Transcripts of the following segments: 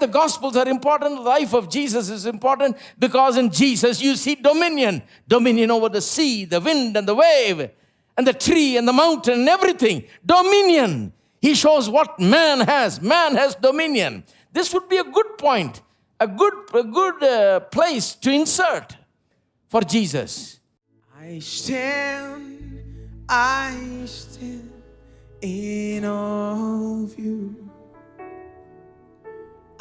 The Gospels are important. The life of Jesus is important because in Jesus you see dominion. Dominion over the sea, the wind and the wave, and the tree and the mountain and everything. Dominion. He shows what man has. Man has dominion. This would be a good point, a good place to insert for Jesus. I stand in awe of you.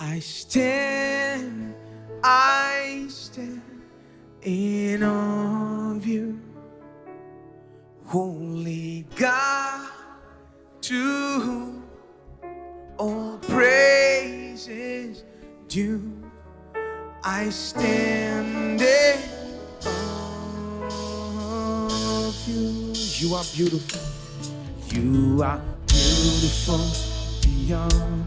I stand in awe of you. Holy God, to whom all praises due. I stand in awe of you. You are beautiful. You are beautiful beyond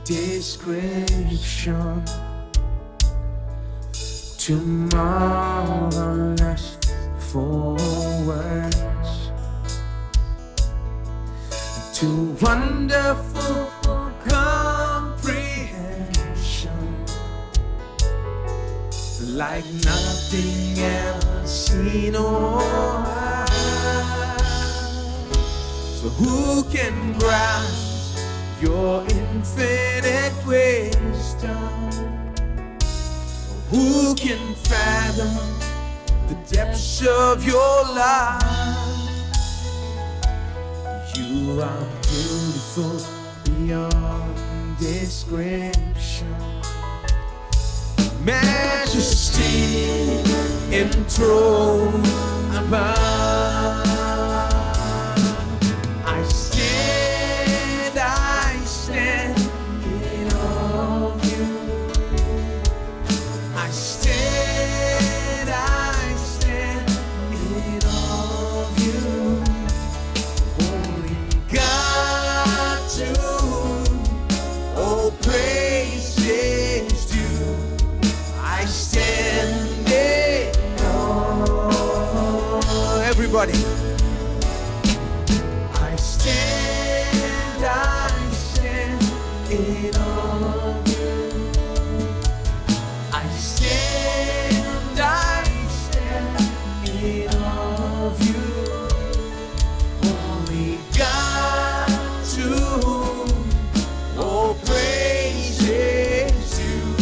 description. Too marvelous for words, too wonderful for comprehension, like nothing else seen or heard. So who can grasp your infinite wisdom? Who can fathom the depths of your love? You are beautiful beyond description. Majesty enthroned above. I stand in awe of you. I stand in awe of you. Holy God, to whom all praises due. I stand in awe. Everybody. I stand in awe of you. I stand in awe of you. Holy God, to whom all praises due.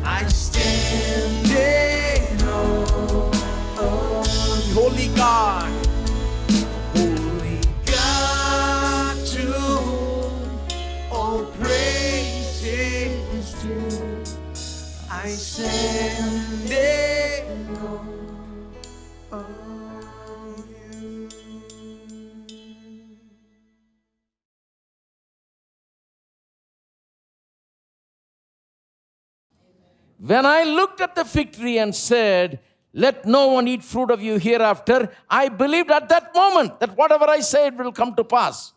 I stand in awe of you. Holy God. Holy God, to whom all praises due. I stand in awe of you. When I looked at the fig tree and said, let no one eat fruit of you hereafter, I believed at that moment that whatever I said will come to pass.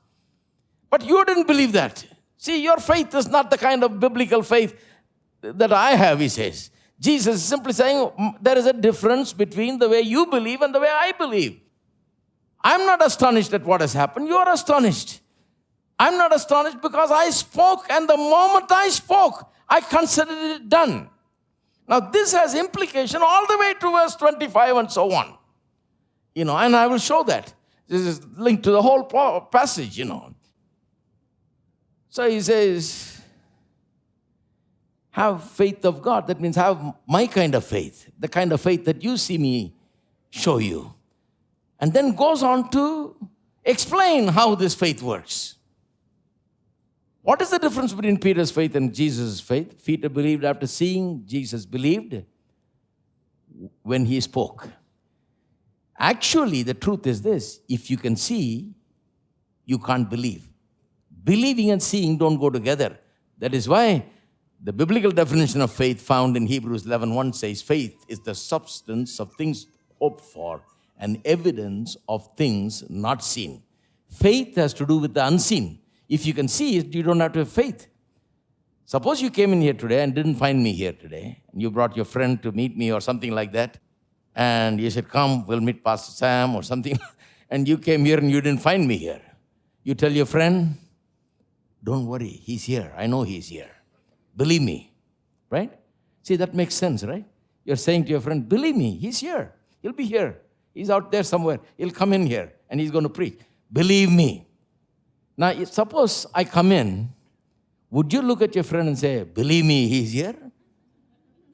But you didn't believe that. See, your faith is not the kind of biblical faith that I have, he says. Jesus is simply saying there is a difference between the way you believe and the way I believe. I'm not astonished at what has happened. You are astonished. I'm not astonished because I spoke, and the moment I spoke, I considered it done. Now, this has implication all the way to verse 25 and so on. And I will show that. This is linked to the whole passage, So he says, have faith of God. That means have my kind of faith, the kind of faith that you see me show you. And then goes on to explain how this faith works. What is the difference between Peter's faith and Jesus' faith? Peter believed after seeing. Jesus believed when he spoke. Actually, the truth is this. If you can see, you can't believe. Believing and seeing don't go together. That is why the biblical definition of faith found in Hebrews 11:1 says, faith is the substance of things hoped for and evidence of things not seen. Faith has to do with the unseen. If you can see it, you don't have to have faith. Suppose you came in here today and didn't find me here today, and you brought your friend to meet me or something like that, and you said, come, we'll meet Pastor Sam or something, and you came here and you didn't find me here. You tell your friend, don't worry, he's here. I know he's here. believe me, right? See, that makes sense, right? You're saying to your friend, believe me, he's here. He'll be here. He's out there somewhere. He'll come in here and he's going to preach. Believe me. Now, suppose I come in, would you look at your friend and say, believe me, he's here?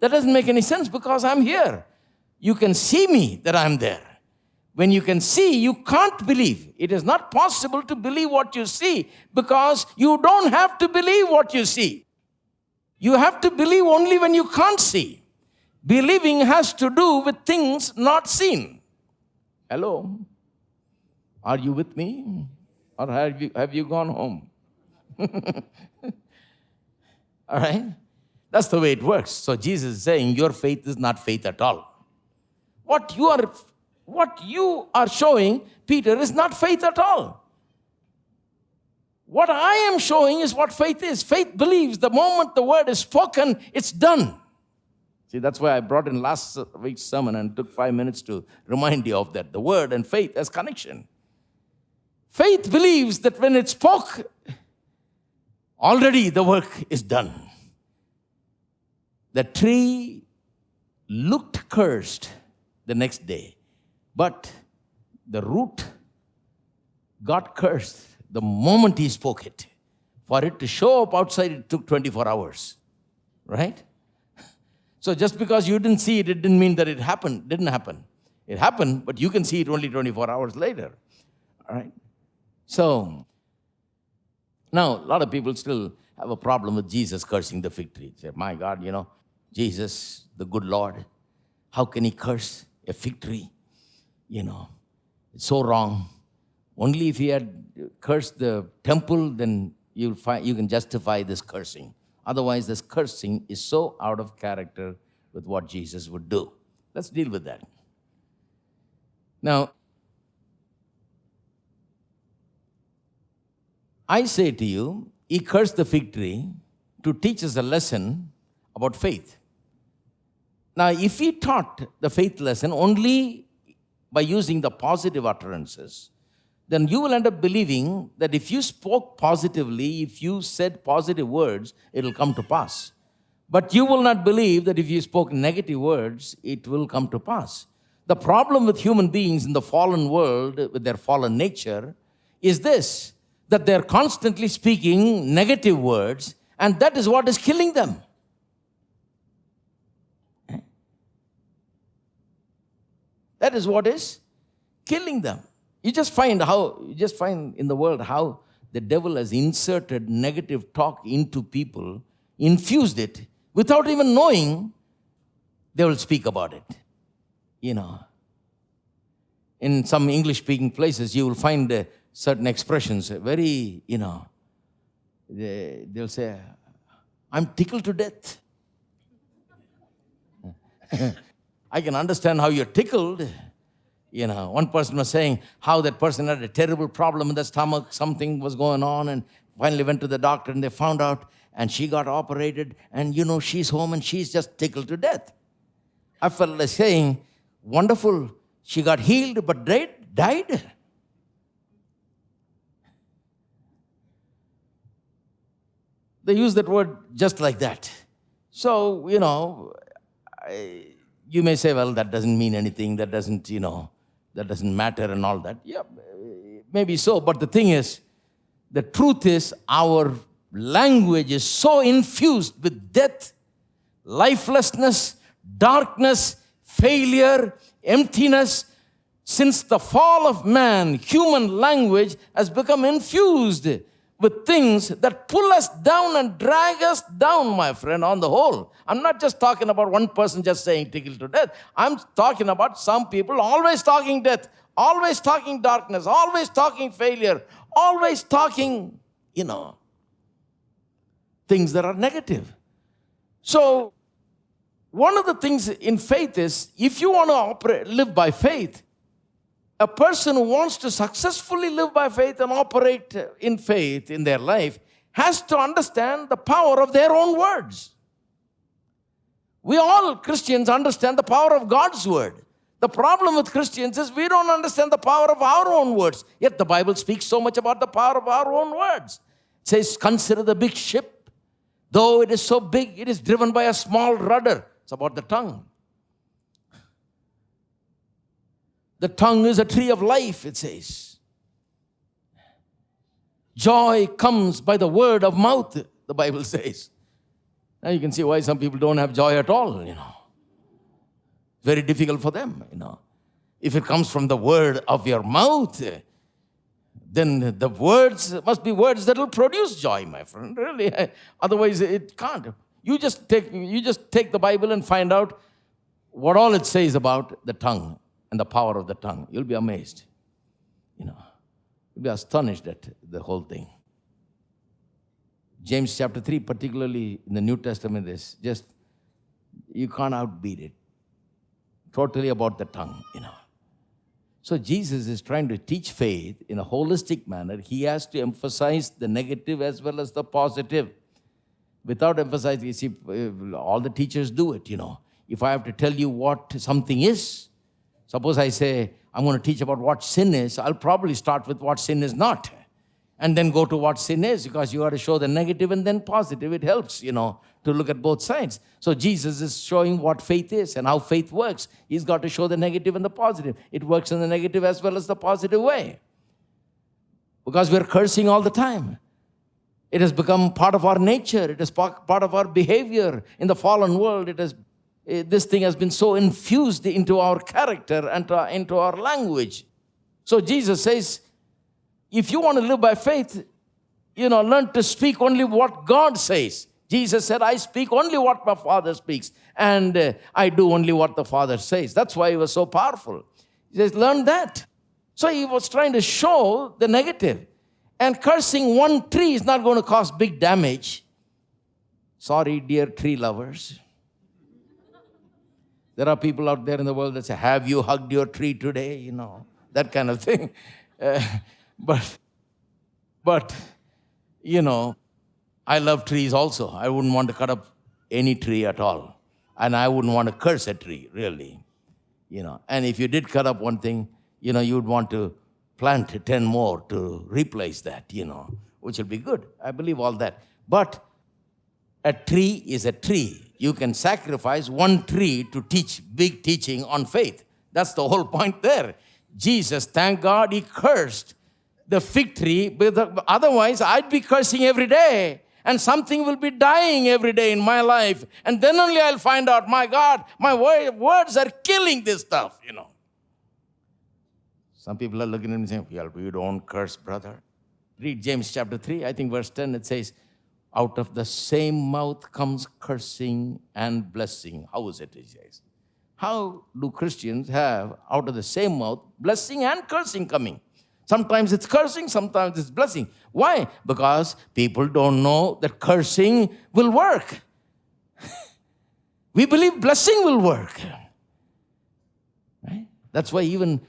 That doesn't make any sense because I'm here. You can see me that I'm there. When you can see, you can't believe. It is not possible to believe what you see because you don't have to believe what you see. You have to believe only when you can't see. Believing has to do with things not seen. Hello? Are you with me? Or have you gone home? All right? That's the way it works. So Jesus is saying your faith is not faith at all. What you are showing, Peter, is not faith at all. What I am showing is what faith is. Faith believes the moment the word is spoken, it's done. See, that's why I brought in last week's sermon and took 5 minutes to remind you of that. The word and faith has connection. Faith believes that when it spoke, already the work is done. The tree looked cursed the next day, but the root got cursed the moment he spoke it. For it to show up outside, it took 24 hours, right? So just because you didn't see it, it didn't mean that it didn't happen. It happened, but you can see it only 24 hours later, all right? So, now, a lot of people still have a problem with Jesus cursing the fig tree. They say, my God, Jesus, the good Lord, how can he curse a fig tree? It's so wrong. Only if he had cursed the temple, then you can justify this cursing. Otherwise, this cursing is so out of character with what Jesus would do. Let's deal with that. Now, I say to you, he cursed the fig tree to teach us a lesson about faith. Now, if he taught the faith lesson only by using the positive utterances, then you will end up believing that if you spoke positively, if you said positive words, it will come to pass. But you will not believe that if you spoke negative words, it will come to pass. The problem with human beings in the fallen world, with their fallen nature, is this, that they're constantly speaking negative words, and that is what is killing them. That is what is killing them. You just find in the world how the devil has inserted negative talk into people, infused it, without even knowing they will speak about it. In some English-speaking places, you will find certain expressions, very, they'll say, I'm tickled to death. I can understand how you're tickled. One person was saying how that person had a terrible problem in the stomach, something was going on, and finally went to the doctor and they found out, and she got operated, and she's home and she's just tickled to death. I felt like saying, wonderful, she got healed but died. They use that word just like that. So, you may say, well, that doesn't mean anything, that doesn't matter and all that. Yeah, maybe so, but the thing is, the truth is, our language is so infused with death, lifelessness, darkness, failure, emptiness. Since the fall of man, human language has become infused with things that pull us down and drag us down, my friend, on the whole. I'm not just talking about one person just saying tickled to death. I'm talking about some people always talking death, always talking darkness, always talking failure, always talking, things that are negative. So, one of the things in faith is, if you want to live by faith, a person who wants to successfully live by faith and operate in faith in their life has to understand the power of their own words. We all Christians understand the power of God's word. The problem with Christians is we don't understand the power of our own words. Yet the Bible speaks so much about the power of our own words. It says, consider the big ship Though it is so big, it is driven by a small rudder. It's about the tongue. The tongue is a tree of life, it says. Joy comes by the word of mouth, the Bible says. Now you can see why some people don't have joy at all, Very difficult for them, If it comes from the word of your mouth, then the words must be words that will produce joy, my friend. Really. Otherwise, it can't. You just take the Bible and find out what all it says about the tongue and the power of the tongue. You'll be amazed. You'll be astonished at the whole thing. James chapter 3, particularly in the New Testament, is just, you can't outbeat it. Totally about the tongue, So Jesus is trying to teach faith in a holistic manner. He has to emphasize the negative as well as the positive. Without emphasizing, you see, all the teachers do it, If I have to tell you what something is, suppose I say, I'm going to teach about what sin is, I'll probably start with what sin is not. And then go to what sin is, because you got to show the negative and then positive. It helps, to look at both sides. So Jesus is showing what faith is and how faith works. He's got to show the negative and the positive. It works in the negative as well as the positive way. Because we're cursing all the time. It has become part of our nature. It is part of our behavior in the fallen world. This thing has been so infused into our character and into our language. So Jesus says, if you want to live by faith, learn to speak only what God says. Jesus said, I speak only what my Father speaks, and I do only what the Father says. That's why he was so powerful. He says, learn that. So he was trying to show the negative. And cursing one tree is not going to cause big damage. Sorry, dear tree lovers. There are people out there in the world that say, have you hugged your tree today? That kind of thing. But, I love trees also. I wouldn't want to cut up any tree at all. And I wouldn't want to curse a tree, really. And if you did cut up one thing, you would want to plant 10 more to replace that, which will be good. I believe all that. But a tree is a tree. You can sacrifice one tree to teach big teaching on faith. That's the whole point there. Jesus, thank God, he cursed the fig tree, but otherwise I'd be cursing every day, and something will be dying every day in my life, and then only I'll find out, my God, my words are killing this stuff, Some people are looking at me and saying, well, you don't curse, brother. Read James chapter 3, I think verse 10, it says, out of the same mouth comes cursing and blessing. How is it, he says? How do Christians have out of the same mouth blessing and cursing coming? Sometimes it's cursing, sometimes it's blessing. Why? Because people don't know that cursing will work. We believe blessing will work. Right? That's why even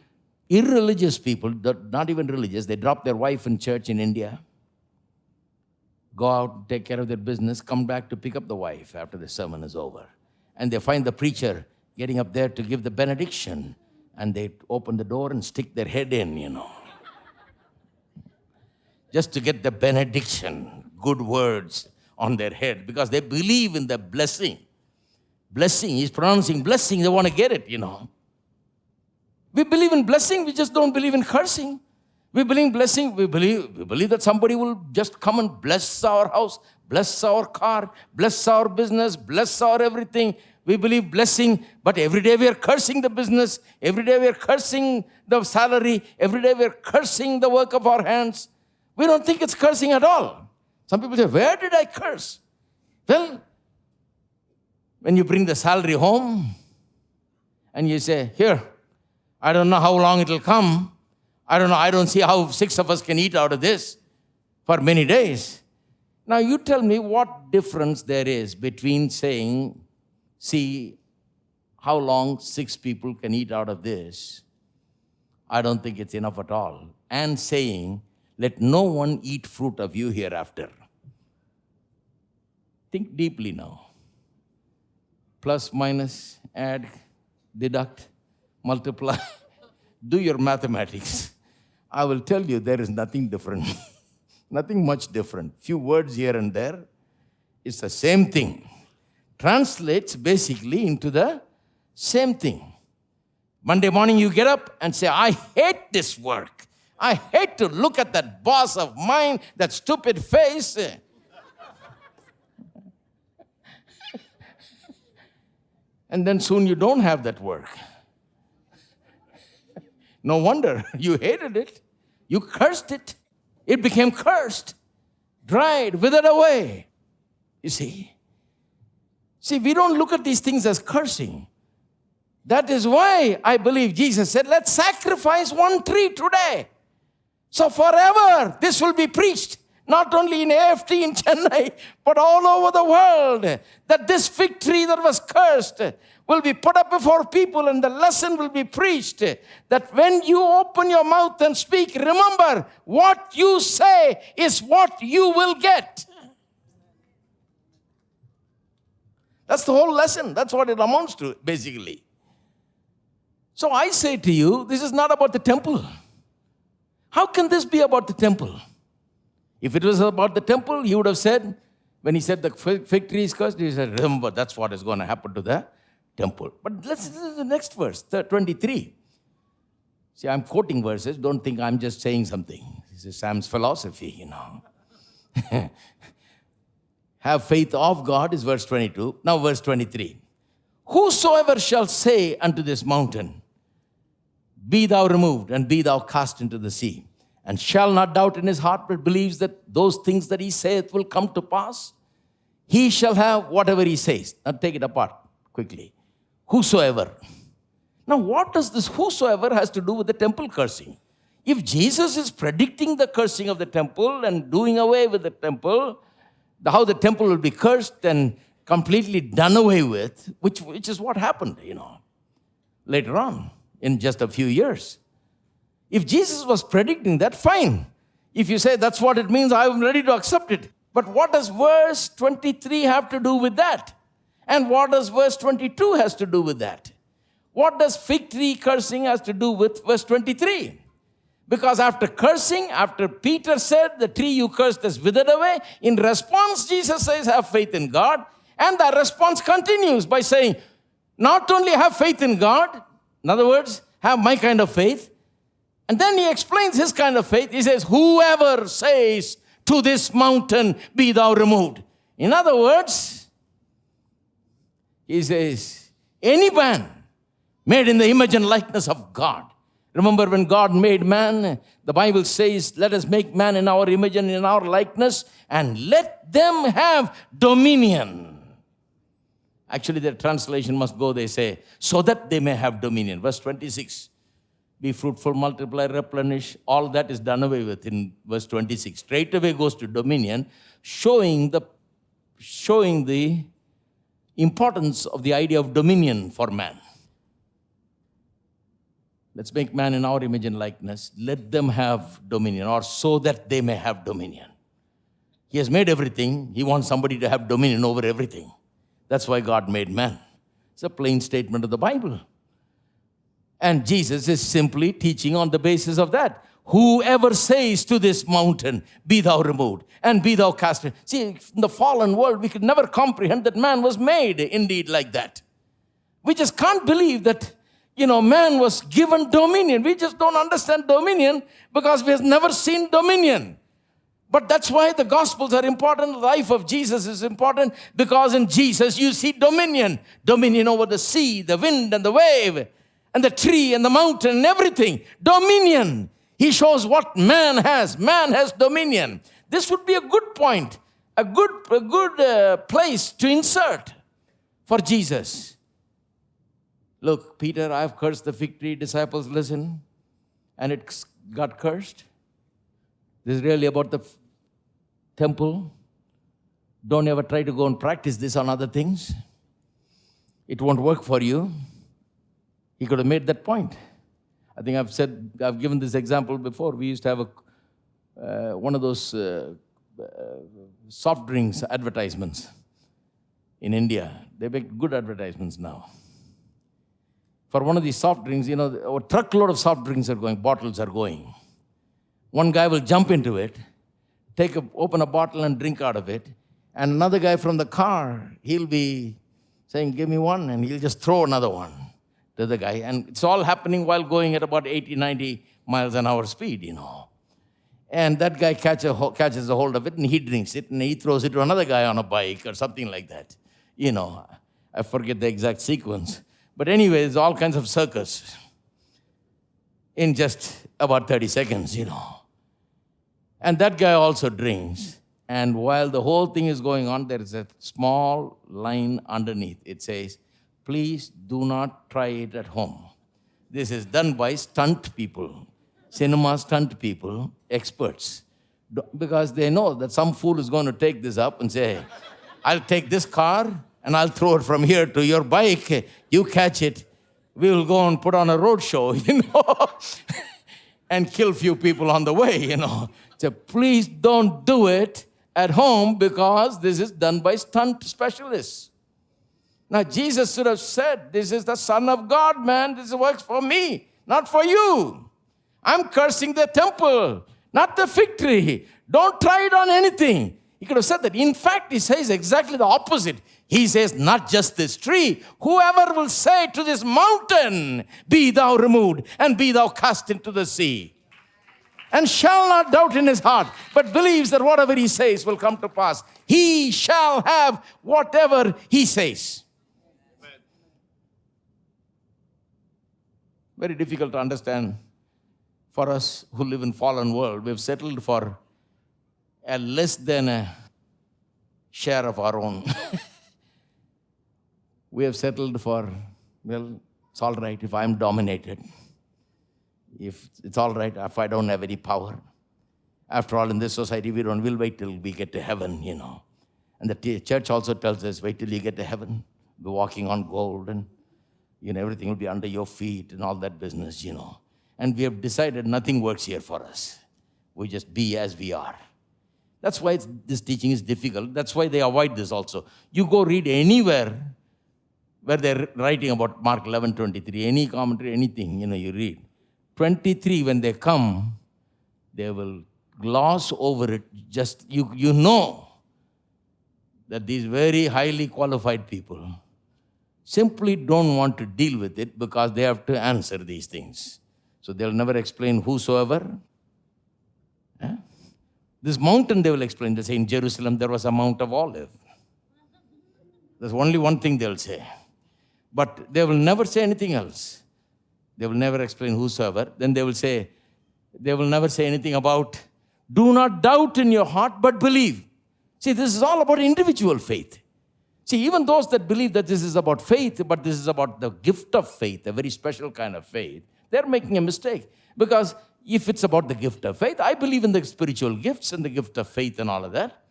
irreligious people, not even religious, they drop their wife in church in India, go out, take care of their business, come back to pick up the wife after the sermon is over. And they find the preacher getting up there to give the benediction, and they open the door and stick their head in, just to get the benediction, good words on their head, because they believe in the blessing. Blessing, he's pronouncing blessing, they want to get it, We believe in blessing, we just don't believe in cursing. We believe blessing, we believe that somebody will just come and bless our house, bless our car, bless our business, bless our everything. We believe blessing, but every day we are cursing the business. Every day we are cursing the salary. Every day we are cursing the work of our hands. We don't think it's cursing at all. Some people say, where did I curse? Well, when you bring the salary home and you say, here, I don't know how long it will come. I don't see how 6 of us can eat out of this for many days. Now you tell me what difference there is between saying, see how long 6 people can eat out of this. I don't think it's enough at all. And saying, let no one eat fruit of you hereafter. Think deeply now. Plus, minus, add, deduct, multiply. Do your mathematics. I will tell you there is nothing different. Nothing much different. Few words here and there. It's the same thing. Translates basically into the same thing. Monday morning you get up and say, I hate this work. I hate to look at that boss of mine, that stupid face. And then soon you don't have that work. No wonder you hated it. You cursed it. It became cursed, dried, withered away. You see? See, we don't look at these things as cursing. That is why I believe Jesus said, let's sacrifice one tree today. So forever this will be preached, not only in AFT in Chennai, but all over the world, that this fig tree that was cursed will be put up before people and the lesson will be preached. That when you open your mouth and speak, remember, what you say is what you will get. That's the whole lesson. That's what it amounts to, basically. So I say to you, this is not about the temple. How can this be about the temple? If it was about the temple, he would have said, when he said the fig tree is cursed, he said, remember, that's what is going to happen to the temple. But let's listen to the next verse, 23. See, I'm quoting verses. Don't think I'm just saying something. This is Sam's philosophy, you know. Have faith of God is verse 22. Now verse 23. Whosoever shall say unto this mountain, be thou removed, and be thou cast into the sea, and shall not doubt in his heart, but believes that those things that he saith will come to pass, he shall have whatever he says. Now take it apart quickly. Whosoever. Now what does this whosoever has to do with the temple cursing? If Jesus is predicting the cursing of the temple and doing away with the temple, how the temple will be cursed and completely done away with, which is what happened, you know, later on in just a few years. If Jesus was predicting that, fine. If you say that's what it means, I'm ready to accept it. But what does verse 23 have to do with that? And what does verse 22 has to do with that? What does fig tree cursing has to do with verse 23? Because after cursing, after Peter said, the tree you cursed has withered away, in response, Jesus says, have faith in God. And the response continues by saying, not only have faith in God, in other words, have my kind of faith. And then he explains his kind of faith. He says, whoever says to this mountain, be thou removed. In other words, he says, any man made in the image and likeness of God. Remember when God made man, the Bible says, let us make man in our image and in our likeness, and let them have dominion. Actually, their translation must go, they say, so that they may have dominion. Verse 26, be fruitful, multiply, replenish. All that is done away with in verse 26. Straight away goes to dominion, showing the importance of the idea of dominion for man. Let's make man in our image and likeness. Let them have dominion, or so that they may have dominion. He has made everything. He wants somebody to have dominion over everything. That's why God made man. It's a plain statement of the Bible. And Jesus is simply teaching on the basis of that. Whoever says to this mountain, be thou removed, and be thou cast. See, in the fallen world, we could never comprehend that man was made indeed like that. We just can't believe that, man was given dominion. We just don't understand dominion because we have never seen dominion. But that's why the Gospels are important. The life of Jesus is important because in Jesus you see dominion. Dominion over the sea, the wind and the wave, and the tree and the mountain and everything. Dominion. He shows what man has. Man has dominion. This would be a good point, a good place to insert for Jesus. Look, Peter, I have cursed the fig tree. Disciples, listen. And it got cursed. This is really about the temple. Don't ever try to go and practice this on other things. It won't work for you. He could have made that point. I think I've given this example before. We used to have one of those soft drinks advertisements in India. They make good advertisements now. For one of these soft drinks, a truckload of soft drinks are going, bottles are going. One guy will jump into it, open a bottle and drink out of it, And another guy from the car, he'll be saying, give me one, and he'll just throw another one to the guy. And it's all happening while going at about 80, 90 miles an hour speed, And that guy catches a hold of it, and he drinks it, and he throws it to another guy on a bike or something like that. I forget the exact sequence. But anyway, there's all kinds of circus in just about 30 seconds, And that guy also drinks. And while the whole thing is going on, there is a small line underneath. It says, please do not try it at home. This is done by stunt people, cinema stunt people, experts. Because they know that some fool is going to take this up and say, I'll take this car and I'll throw it from here to your bike. You catch it. We will go and put on a road show, and kill few people on the way, So please don't do it at home because this is done by stunt specialists. Now, Jesus should have said, this is the Son of God, man. This works for me, not for you. I'm cursing the temple, not the fig tree. Don't try it on anything. He could have said that. In fact, he says exactly the opposite. He says, not just this tree. Whoever will say to this mountain, be thou removed and be thou cast into the sea, and shall not doubt in his heart, but believes that whatever he says will come to pass, he shall have whatever he says. Amen. Very difficult to understand for us who live in fallen world. We've settled for a less than a share of our own. We have settled for, well, it's all right if I'm dominated. If it's all right if I don't have any power. After all, in this society, we'll wait till we get to heaven, And the church also tells us, wait till you get to heaven. Be walking on gold and, everything will be under your feet and all that business, And we have decided nothing works here for us. We just be as we are. That's why this teaching is difficult. That's why they avoid this also. You go read anywhere where they're writing about Mark 11:23, any commentary, anything, you read. 23, when they come, they will gloss over it. Just, you know that these very highly qualified people simply don't want to deal with it because they have to answer these things. So they'll never explain whosoever. This mountain they will explain. They say in Jerusalem there was a Mount of Olive. There's only one thing they'll say. But they will never say anything else. They will never explain whosoever. Then they will never say anything about, do not doubt in your heart, but believe. See, this is all about individual faith. See, even those that believe that this is about faith, but this is about the gift of faith, a very special kind of faith, they're making a mistake. Because if it's about the gift of faith, I believe in the spiritual gifts and the gift of faith and all of that.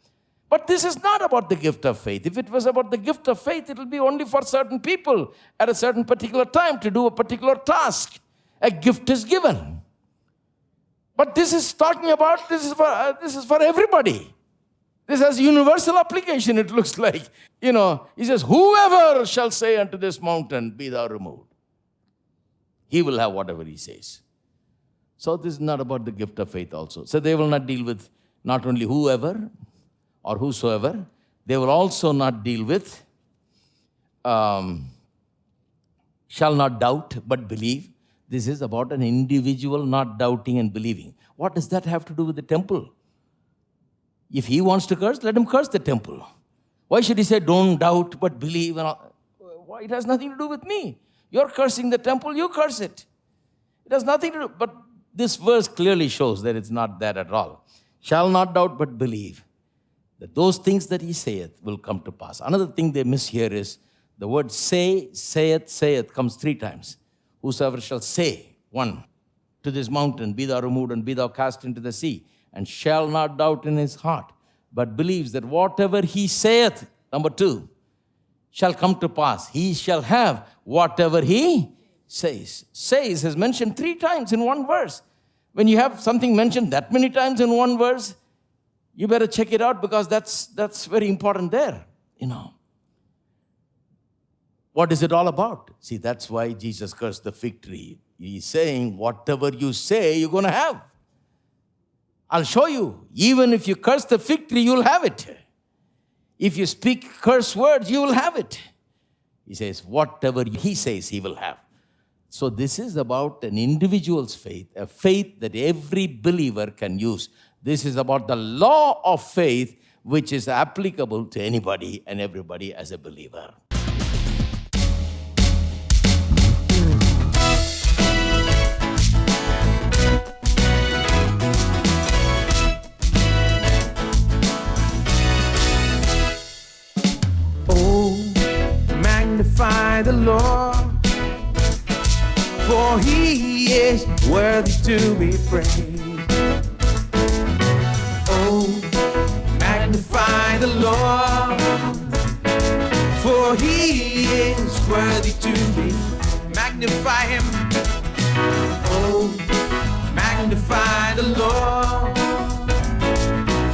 But this is not about the gift of faith. If it was about the gift of faith, it will be only for certain people at a certain particular time to do a particular task. A gift is given. But this is talking about, this is for everybody. This has universal application, it looks like. He says, whoever shall say unto this mountain, be thou removed, he will have whatever he says. So this is not about the gift of faith also. So they will not deal with not only whoever or whosoever, they will also not deal with shall not doubt but believe. This is about an individual not doubting and believing. What does that have to do with the temple? If he wants to curse, let him curse the temple. Why should he say don't doubt but believe? Why? It has nothing to do with me. You're cursing the temple, you curse it. It has nothing to do. But this verse clearly shows that it's not that at all. Shall not doubt but believe that those things that he saith will come to pass. Another thing they miss here is the word say, saith, saith comes 3 times. Whosoever shall say, 1, to this mountain, be thou removed and be thou cast into the sea, and shall not doubt in his heart, but believes that whatever he saith, number 2, shall come to pass. He shall have whatever he says. Says is mentioned 3 times in one verse. When you have something mentioned that many times in one verse, you better check it out because that's very important there, What is it all about? See, that's why Jesus cursed the fig tree. He's saying, whatever you say, you're going to have. I'll show you. Even if you curse the fig tree, you'll have it. If you speak curse words, you will have it. He says, whatever he says, he will have. So this is about an individual's faith, a faith that every believer can use. This is about the law of faith, which is applicable to anybody and everybody as a believer. Magnify the Lord, for he is worthy to be praised. Oh, magnify the Lord, for he is worthy to be. Magnify him. Oh, magnify the Lord,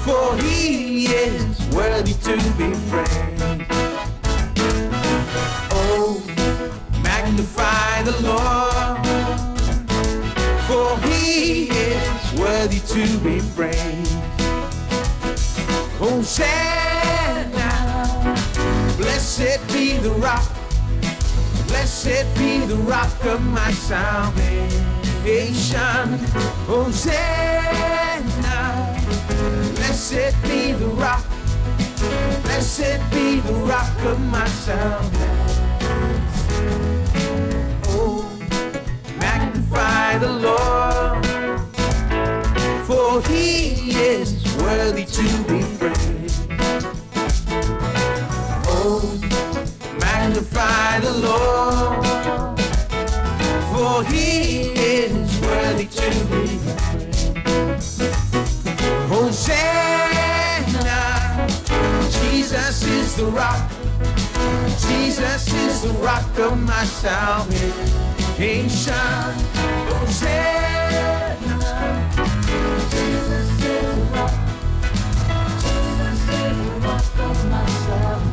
for he is worthy to be praised. Magnify the Lord, for he is worthy to be praised. Hosanna, blessed be the rock, blessed be the rock of my salvation. Hosanna, blessed be the rock, blessed be the rock of my salvation. Magnify the Lord, for he is worthy to be praised. Oh, magnify the Lord, for he is worthy to be praised. Hosanna, Jesus is the rock, Jesus is the rock of my salvation. Hosanna, Jesus is the rock, Jesus is the rock of my salvation.